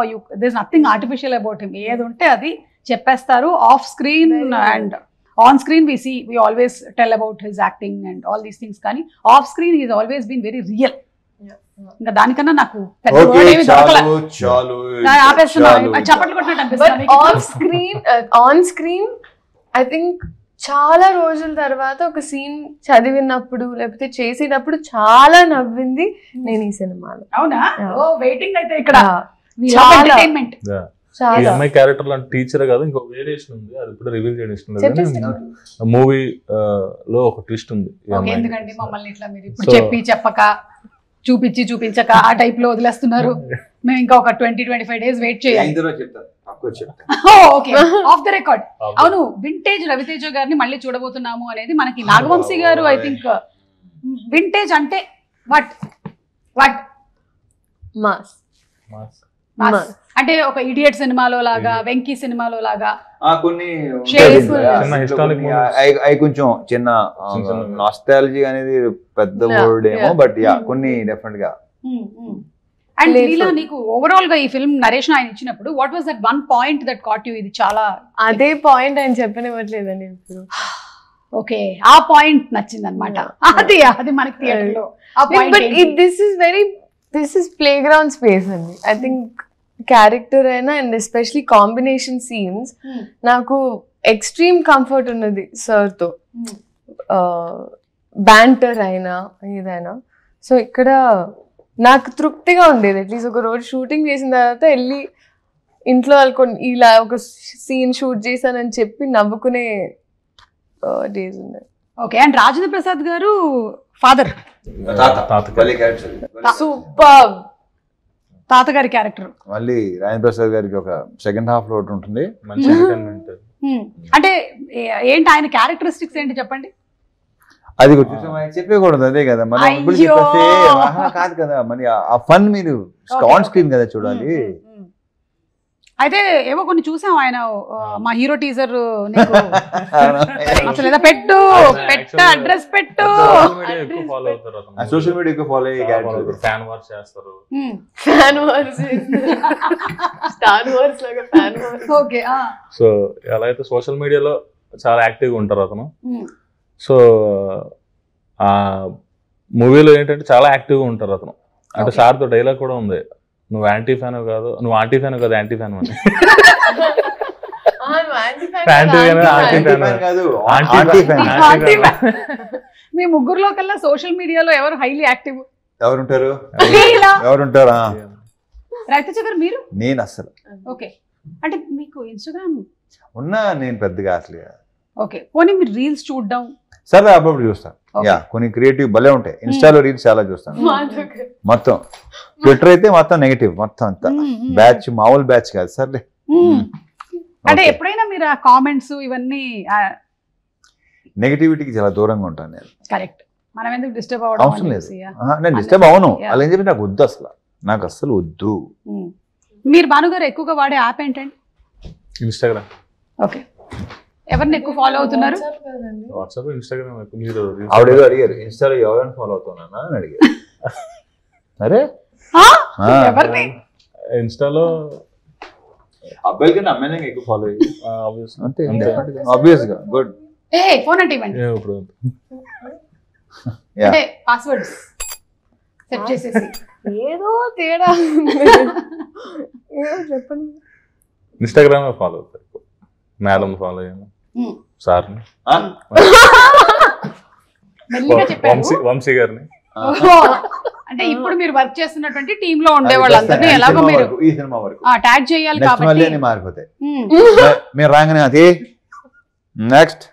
A: There is nothing artificial about him. ఏది ఉంటే అది చెప్పేస్తారు. Off screen and on screen we always tell about his acting and all these things, కానీ off screen he's always been very real. ఇంకా దానికన్నా నాకు పెద్ద word ఏమీ దొరకలేదు. చప్పట్లు కొట్టినట్టు అనిపిస్తుంది.
D: ఆన్ స్క్రీన్ ఐ థింక్ చాలా రోజుల తర్వాత ఒక సీన్ చదివినప్పుడు లేకపోతే చేసేటప్పుడు చాలా నవ్వింది నేను ఈ సినిమాలో.
A: అవునా? వెయిటింగ్ అయితే ఇక్కడ ఎంటర్టైన్మెంట్.
C: అమ్మాయి క్యారెక్టర్ లాంటి టీచర్ కాదు, ఇంకో వేరియేషన్ ఉంది, అది ఇప్పుడు రివీల్ చేయడం మూవీ లో ఒక ట్విస్ట్ ఉంది.
A: ఎందుకంటే మమ్మల్ని ఇట్లా మీరు ఇప్పుడు చెప్పి చెప్పక చూపించక ఆ టైప్ లో వదిలేస్తున్నారు. మేము ఇంకా ఒక 20-25 days వెయిట్ చేయాలి. Of the record. అవును, వింటేజ్ రవితేజ గారిని మళ్ళీ చూడబోతున్నాము అనేది మనకి నాగవంశీ గారు ఐ థింక్ వింటేజ్ అంటే వాట్ మాస్ అంటే ఒక ఇడియట్ సినిమాలో లాగా, వెంకీ సినిమాలో లాగా
B: కొన్ని కొంచెం చిన్న నాస్టాలజీ అనేది పెద్ద వర్డ్ ఏమో, బట్ యా కొన్ని డెఫినెట్ గా.
A: అండ్ లీలా, నీకు ఓవరాల్ గా ఈ ఫిల్మ్ నరేషన్ ఆయన ఇచ్చినప్పుడు what was that one point that caught you? ఇది చాలా
D: అదే పాయింట్ ఆయన చెప్పనివ్వట్లేదండి ఇప్పుడు.
A: ఓకే, ఆ పాయింట్ నచ్చింది అనమాట. అది మనకి థియేటర్ లో
D: this is play ground space అండి. ఐ థింక్ క్యారెక్టర్ అయినా అండ్ ఎస్పెషలీ కాంబినేషన్ సీన్స్ నాకు ఎక్స్ట్రీమ్ కంఫర్ట్ ఉన్నది సార్తో, బ్యాంటర్ అయినా ఏదైనా. సో ఇక్కడ నాకు తృప్తిగా ఉండేది. అట్లీస్ట్ ఒక రోజు షూటింగ్ చేసిన తర్వాత వెళ్ళి ఇంట్లో వాళ్ళకొని ఇలా ఒక సీన్ షూట్ చేశానని చెప్పి నవ్వుకునే డేస్ ఉన్నాయి.
A: ఓకే, అండ్ రాజేంద్ర ప్రసాద్ గారు ఫాదర్,
D: సూపర్
A: తాతగారి క్యారెక్టర్.
B: మళ్ళీ రాజేంద్ర ప్రసాద్ గారికి ఒక సెకండ్ హాఫ్ లో ఉంటుంది.
A: అంటే ఏంటి ఆయన క్యారెక్టరిస్టిక్స్ ఏంటి చెప్పండి.
B: అది చెప్పకూడదు, అదే కదా మనం ఇప్పుడు చెప్పేస్తే కాదు కదా, మరి ఆ ఫన్ మీరు ఆన్ స్క్రీన్ కదా చూడాలి.
A: అయితే ఏవో కొన్ని చూసాం ఆయన మా హీరో టీజర్ అసలు ఏదో పెట్టు అడ్రస్ పెట్టు
B: సోషల్ మీడియా ఫాలో అయ్యే
C: ఫ్యాన్ వార్స్ చేస్తారు.
A: ఓకే,
C: సో ఎలా అయితే సోషల్ మీడియాలో చాలా యాక్టివ్గా ఉంటారు అతను. సో ఆ మూవీలో ఏంటంటే చాలా యాక్టివ్గా ఉంటారు అతను. అంటే సార్తో డైలాగ్ కూడా ఉంది, నువ్వు యాంటీ ఫ్యాన్ కాదు, నువ్వు ఆంటీ ఫ్యాన్ కాదు, యాంటీ ఫ్యాన్ అని.
A: మీ ముగ్గురులో కల్లా సోషల్ మీడియాలో ఎవరు హైలీ యాక్టివ్?
B: ఎవరుంటారు?
A: రవితేజ గారు, మీరు?
B: నేను అసలు.
A: ఓకే, అంటే మీకు ఇన్స్టాగ్రామ్
B: ఉన్నా నేను పెద్దగా అసలు.
A: ఓకే, పోనీ మీరు రీల్స్ చూడడం
B: సరే అప్పుడప్పుడు చూస్తాను. యా కొన్ని క్రియేటివ్ భలే ఉంటాయి. ఇన్స్టాలో రీల్స్ చాలా చూస్తాను. మొత్తం ట్విట్టర్ అయితే మొత్తం నెగిటివ్ మొత్తం అంతా బ్యాచ్, మామూలు బ్యాచ్ కాదు. సర్లే
A: అంటే ఎప్పుడైనా మీరు ఆ కామెంట్స్ ఇవన్నీ
B: నెగిటివిటీకి చాలా దూరంగా ఉంటాను నేను.
A: కరెక్ట్. మనం ఎందుకు డిస్టర్బ్
B: అవసరం లేదు. నేను డిస్టర్బ్ అవును అలా అని చెప్పి నాకు వద్దు, అసలు నాకు అస్సలు వద్దు.
A: మీరు భానుగారు ఎక్కువగా వాడే యాప్ ఏంటండి?
C: ఇన్స్టాగ్రామ్.
A: ఓకే. ఎవరిని ఎక్కువ ఫాలో అవుతున్నారు?
C: WhatsApp, Instagram. మీరు
B: ఆవిడేదో అడిగారు ఇన్స్టాలో ఎవరైనా ఫాలో అవుతున్నా అని అడిగారు. అరే
A: ఎవరిని?
C: ఇన్స్టాలో
B: అబ్బాయిల కన్నా అమ్మాయిలకి ఎక్కువ ఫాలో అంతే ఆబ్వియస్ గా. గుడ్.
A: ఏ ఫోన్ అంటే ఇవ్వండి.
C: ఇప్పుడు
A: అంటే పాస్వర్డ్స్ సెట్ చేసేసి
D: ఏదో తేడా చెప్పండి.
C: ఇన్స్టాగ్రామ్ ఫాలో అవుతారు. మేడం ఫాలో అయ్యాను, సార్ని,
A: మెల్లిగా చెప్పారు.
C: వంశీ గారిని.
A: అంటే ఇప్పుడు మీరు వర్క్ చేస్తున్నటువంటి టీమ్ లో ఉండే వాళ్ళందరినీ ఎలాగో మీరు
B: ఈ సినిమా వరకు
A: ట్యాగ్ చేయాలి కాబట్టి
B: మారిపోతాయి. మీరు రాగానే అది నెక్స్ట్.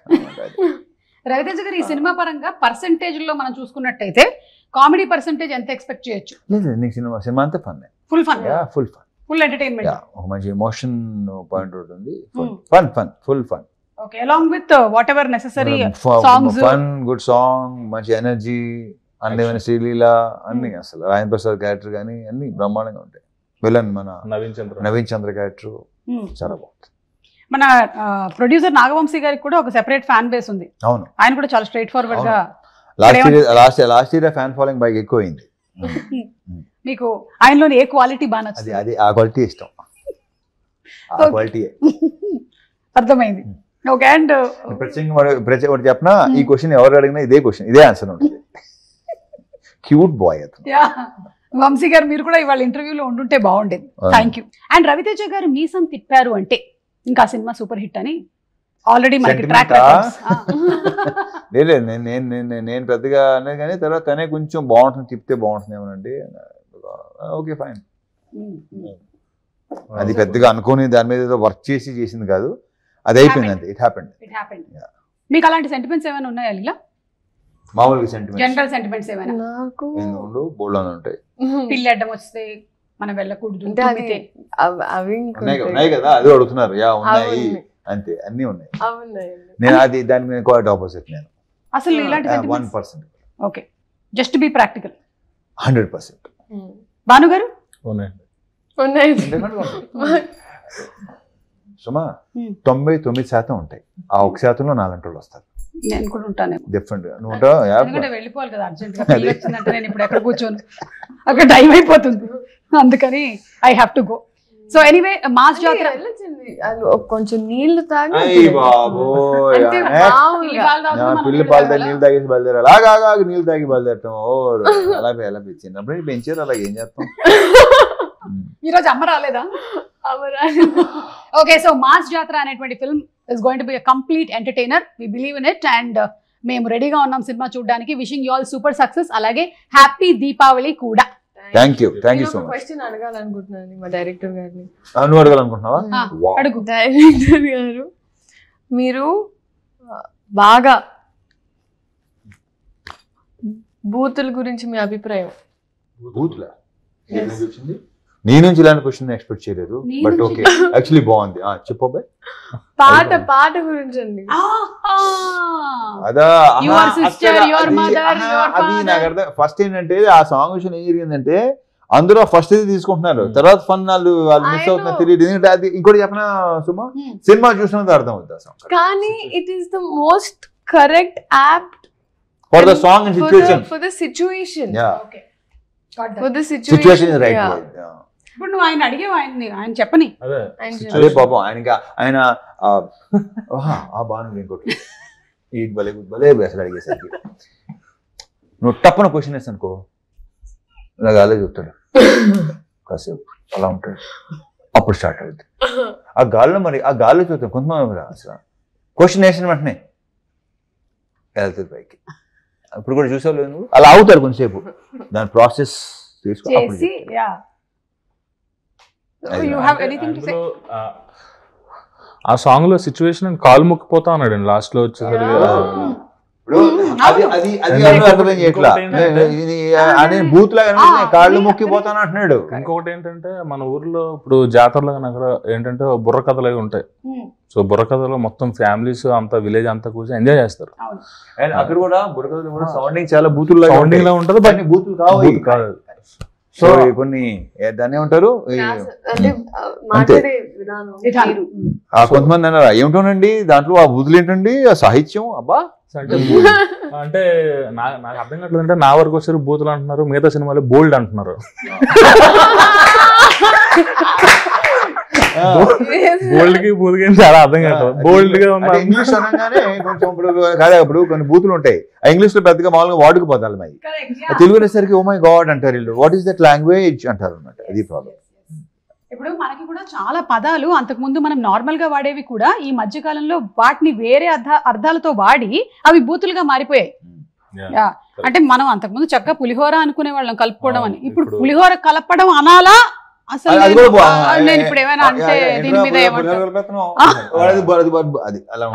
A: రవితేజ గారు ఈ సినిమా పరంగా పర్సెంటేజ్ లో మనం చూసుకున్నట్టయితే కామెడీ పర్సెంటేజ్ ఎంత ఎక్స్పెక్ట్ చేయొచ్చు?
B: లేదు నీకు సినిమా అంతా fun.
A: Full fun.
B: Full fun,
A: full entertainment.
B: ఒక మంచి ఎమోషన్ పాయింట్ ఉంటుంది. Fun fun full fun.
A: Okay. Along with what ever necessary songs,
B: fun, good song, మంచి ఎనర్జీ, అన్ని శ్రీలీల అన్ని, అసలు రాయన్ ప్రసాద్ క్యారెక్టర్ కానీ అన్ని బ్రహ్మాండంగా ఉంటాయి. విలన్ మన నవీన్ చంద్ర క్యారెక్టర్ చాలా బాగుంది.
A: మన ప్రొడ్యూసర్ నాగవంశీ గారికి కూడా ఒక సెపరేట్ ఫ్యాన్ బేస్ ఉంది.
B: అవును,
A: ఆయన కూడా చాలా స్ట్రైట్ ఫార్వర్డ్ గా.
B: లాస్ట్ ఇయర్ ఫ్యాన్ ఫాలోయింగ్ బాగా ఎక్కువైంది.
A: మీకు ఆయనలోని ఏ క్వాలిటీ బాగా నచ్చింది?
B: అది ఆ క్వాలిటీ ఇష్టం. ఆ క్వాలిటీ
A: అర్థమైంది. ఓకే. అండ్
B: ప్రత్యేకంగా చెప్పినా ఈ క్వశ్చన్ ఎవరు అడిగినా ఇదే క్వశ్చన్, ఇదే ఆన్సర్ ఉంటుంది. క్యూట్ బాయ్ అతను.
A: వంశీ గారు మీరు కూడా ఇవాళ ఇంటర్వ్యూలో ఉండుంటే బాగుండేది. Thank you. అండ్ రవితేజ గారు మీసం తిప్పారు అంటే ఇంకా సినిమా సూపర్ హిట్ అని ఆల్రెడీ మనకి ట్రాక్
B: లేదు. నేను పెద్దగా అనేది కానీ తర్వాత తనే కొంచెం బాగుంటుంది, తిప్పితే బాగుంటుంది ఏమోనండి. Okay fine. అది పెద్దగా అనుకోని దాని మీద ఏదో వర్క్ చేసింది కాదు, అది అయిపోయింది అంతే. It happened.
A: మీకు అలాంటి సెంటిమెంట్స్ ఏమైనా ఉన్నాయా లీలా?
B: మామూలుగా సెంటిమెంట్స్,
A: జనరల్ సెంటిమెంట్స్ ఏమైనా?
D: నాకు
B: బోల్డ్ ఉంటాయి.
A: పిల్లి అడ్డం వస్తే మనం వెళ్ళకూడదు
D: అవి
B: ఉన్నాయి కదా, అది అడుగుతున్నారు. యా ఉన్నాయి అంతే, అన్ని ఉన్నాయి. నేను అది దాని మీద క్వైట్ ఆపోజిట్. నేను
A: అసలు ఇలాంటి
B: 1%.
A: Okay. Just be practical.
B: 100%.
A: Bhanu గారు? సుమా 99% ఉంటాయి. ఆ 1%లో నాలంటి వస్తారు. నేను కూడా ఉంటాను
B: డిఫరెంట్ గా. నువ్వు ఉంటావు,
A: వెళ్ళిపోవాలి కదా అర్జెంట్ గా. వచ్చిందంటే నేను ఇప్పుడు ఎక్కడ కూర్చోను, అక్కడ టైం అయిపోతుంది. అందుకని I have to go. So anyway, mass జాతర
D: కొంచెం నీళ్లు తాగి
B: పిల్లి పాలు తాగి నీళ్ళు తాగేసి బయలుదేరాలి. అలాగా నీళ్ళు తాగి బయలుదేరటం. ఎలా చిన్నప్పుడు పెంచారు, అలాగే ఏం చేస్తాం.
A: ఈరోజు అమ్మ రాలేదా? ఓకే. సో మాస్ జాతర అనేటువంటి film is going to be a complete entertainer. We believe in it and మేము రెడీగా ఉన్నాం సినిమా చూడడానికి. Wishing you all super success, అలాగే హ్యాపీ దీపావళి కూడా.
B: Thank you so much.
D: Question అడగాలనుకుంటున్నాను మా డైరెక్టర్ గారిని.
B: నువ్వు అడగాలనుకుంటున్నావా?
D: అడుగు. డైరెక్టర్ గారు, మీరు బాగా బూతుల గురించి మీ అభిప్రాయం?
B: బూతుల నీ నుంచి ఇలాంటి క్వశ్చన్ ఎక్స్పెక్ట్ చేయలేదు, బట్ ఓకే యాక్చువల్లీ బాగుంది. చెప్పు.
D: పాట గురించి అండి.
B: అదా అది నాకు అర్థం. ఫస్ట్ ఏంటంటే ఆ సాంగ్ విషయం ఏం జరిగిందంటే అందులో ఫస్ట్ ఇది తీసుకుంటున్నారు, తర్వాత ఫన్ వాళ్ళు మిస్ అవుతున్నారు తెలియదు. ఎందుకంటే అది ఇంకోటి చెప్పిన సుమా, సినిమా చూసినంత అర్థం అవుతుంది ఆ సాంగ్.
D: కానీ it is the most correct apt
B: for the song and situation.
D: For the situation.
A: Okay.
D: For the
B: situation is right.
A: ఇప్పుడు నువ్వు ఆయన అడిగేవా? ఆయన చెప్పని
B: అదే పాపం ఆయన ఆ బాను ఇంకోటి ఈ భలే అసలు అడిగేసరికి నువ్వు టప్పన క్వశ్చన్ వేసి అనుకో, ఇలా గాలే చూస్తాడు కాసేపు, అలా ఉంటాడు. అప్పుడు స్టార్ట్ అవుతుంది ఆ గాల్లో. మరి ఆ గాల్లో చూస్తాం కొంతమంది అసలు క్వశ్చన్ వేసిన వెంటనే వెళ్తుంది పైకి. ఇప్పుడు కూడా చూసావు నువ్వు, అలా అవుతారు కొంతసేపు, దాని ప్రాసెస్
A: చేసి.
C: ఆ సాంగ్ లో సిచ్యువేషన్ కాలు మొక్కిపోతా ఉన్నాడు లాస్ట్ లో వచ్చేసరికి.
B: అదే బూత్ లాగా కాళ్ళు మొక్కిపోతాను అంటున్నాడు.
C: ఇంకొకటి ఏంటంటే మన ఊర్లో ఇప్పుడు జాతరలో అక్కడ ఏంటంటే బుర్ర కథలు అవి ఉంటాయి. సో బుర్ర కథలో మొత్తం ఫ్యామిలీస్ అంతా విలేజ్ అంతా కూర్చొని ఎంజాయ్ చేస్తారు.
B: అక్కడ కూడా బుర్ర కథలు కూడా సౌండింగ్ చాలా బూతులు
C: సౌండింగ్ లా ఉంటది, బట్
B: బూతులు కాదు. సో కొన్ని దాన్ని ఏమంటారు కొంతమంది అన్నారు ఏమిటోనండి దాంట్లో ఆ బూతులు ఏంటండి ఆ సాహిత్యం అబ్బా
C: అంటే నాకు అర్థం కావట్లేదు. అంటే నా వరకు వచ్చారు బూతులు అంటున్నారు, మిగతా సినిమాలు బోల్డ్ అంటున్నారు. బోల్డ్ కి బూత్ చాలా అర్థం కాదు. బోల్డ్ గా
B: ఇంగ్లీష్ అనగానే కొంచెం ఇప్పుడు కొన్ని బూతులు ఉంటాయి, ఆ ఇంగ్లీష్ లో పెద్దగా మామూలుగా వాడుకుపోతారు. మరి తెలుగు అనేసరికి ఓ మై గాడ్ అంటారు వీళ్ళు, వాట్ ఈస్ దట్ లాంగ్వేజ్ అంటారు అనమాట. అది ప్రాబ్లం.
A: ఇప్పుడు మనకి కూడా చాలా పదాలు అంతకుముందు మనం నార్మల్ గా వాడేవి కూడా ఈ మధ్య కాలంలో వాటిని వేరే అర్థాలతో వాడి అవి బూతులుగా మారిపోయాయి. అంటే మనం అంతకుముందు చక్కగా పులిహోర అనుకునే వాళ్ళం కలుపుకోవడం అని, ఇప్పుడు పులిహోర కలపడం అనాలా అసలు? నేను ఇప్పుడు ఏమైనా అంటే దీని మీద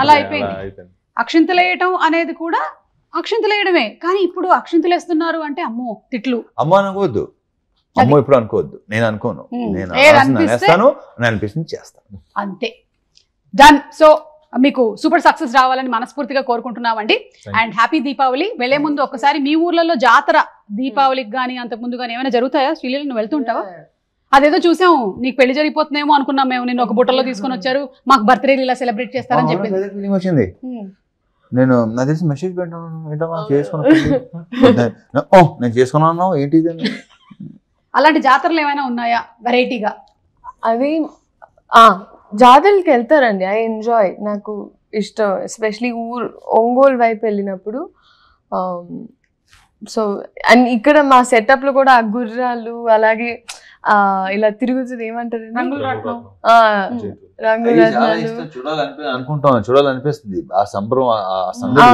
A: అలా అయిపోయింది. అక్షింతలు వేయటం అనేది కూడా అక్షింతలు వేయడమే, కానీ ఇప్పుడు అక్షింతలు వేస్తున్నారు అంటే అమ్మో తిట్లు.
B: అమ్మ అనుకోవద్దు, అమ్మో ఇప్పుడు అనుకోవద్దు. నేను అనుకోను, నేను వేస్తాను, నేను అనిపిస్తుంది చేస్తాను,
A: అంతే. డన్. సో మీకు సూపర్ సక్సెస్ రావాలని మనస్ఫూర్తిగా కోరుకుంటున్నామండి. And happy Deepavali. వెళ్లే ముందు ఒకసారి మీ ఊర్లలో జాతర దీపావళికి గానీ అంతకు ముందు గానీ ఏమైనా జరుగుతాయా? శ్రీలీల నువ్వు వెళ్తుంటావా? అదేదో చూసాం, నీకు పెళ్లి జరిగిపోతుందేమో అనుకున్నాం మేము, నిన్ను ఒక బుట్టలో తీసుకొని వచ్చారు, మాకు బర్త్డే ఇలా సెలబ్రేట్ చేస్తారని చెప్పింది.
B: వచ్చింది. నేను నా తెలిసి మెసేజ్ పెట్టాను, నేను చేసుకున్నాను ఏంటి.
A: అలాంటి జాతరలు ఏమైనా ఉన్నాయా వెరైటీగా?
D: అది జాతరలకి వెళ్తారండి, ఐ ఎంజాయ్, నాకు ఇష్టం. ఎస్పెషలీ ఒంగోలు వైపు వెళ్ళినప్పుడు. సో అండ్ ఇక్కడ మా సెటప్ లో కూడా ఆ గుర్రాలు అలాగే ఇలా తిరుగుతుంది, ఏమంటారు
B: చూడాలనిపిస్తుంది. ఆ సంబరం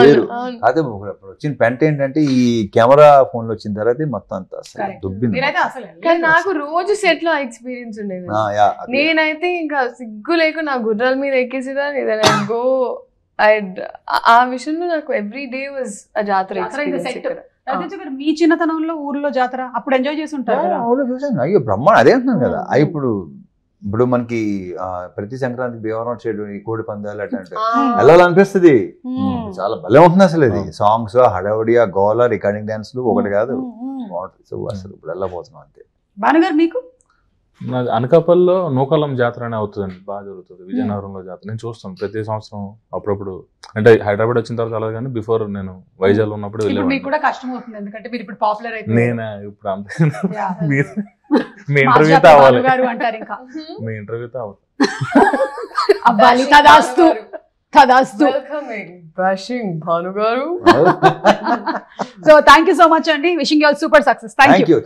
B: వేరు. అదే వచ్చిన పెంట ఏంటంటే ఈ కెమెరా ఫోన్ లో వచ్చిన తర్వాత మొత్తం అంతా దుబ్బింది.
D: కానీ నాకు రోజు సెట్ లో ఎక్స్పీరియన్స్ ఉండేది. నేనైతే ఇంకా సిగ్గు లేకుండా నా గుర్రాల మీద ఎక్కేసేదాన్ని. గో ఆ విషయంలో నాకు ఎవ్రీ డే వాజ్ ఆ జాతర.
A: మీ చిన్నతనంలో ఊర్లో జాతర అప్పుడు ఎంజాయ్ చేసి ఉంటారు?
B: అయ్యో బ్రహ్మాండం, అదే అంటున్నాను కదా. ఇప్పుడు మనకి ప్రతి సంక్రాంతి భీమవరం సైడ్ కోడి పందాలు అట్లాంటి వెళ్ళాలనిపిస్తుంది. చాలా భలే ఉంటుంది అసలు. ఇది సాంగ్స్ హడావుడియా గోల రికార్డింగ్ డాన్స్లు ఒకటి కాదు, అసలు ఇప్పుడు వెళ్ళబోతున్నాం అంతే.
A: భానుగారు మీకు?
C: అనకాపల్లిలో నూకాలం జాతర అనే అవుతుందండి, బాగా జరుగుతుంది. విజయనగరంలో జాతర నేను చూస్తాను ప్రతి సంవత్సరం. అప్పుడప్పుడు అంటే హైదరాబాద్ వచ్చిన తర్వాత అలా, కానీ బిఫోర్ నేను వైజాగ్ ఉన్నప్పుడు
A: నేను ఇప్పుడు
C: మీ ఇంటర్వ్యూతో అవ్వాలి, మీ ఇంటర్వ్యూతో
A: అవ్వాలి. తదాస్తు తదాస్తు.
D: భానుగారు.
A: So thank you so much అండి. Wishing you all super success. Thank you.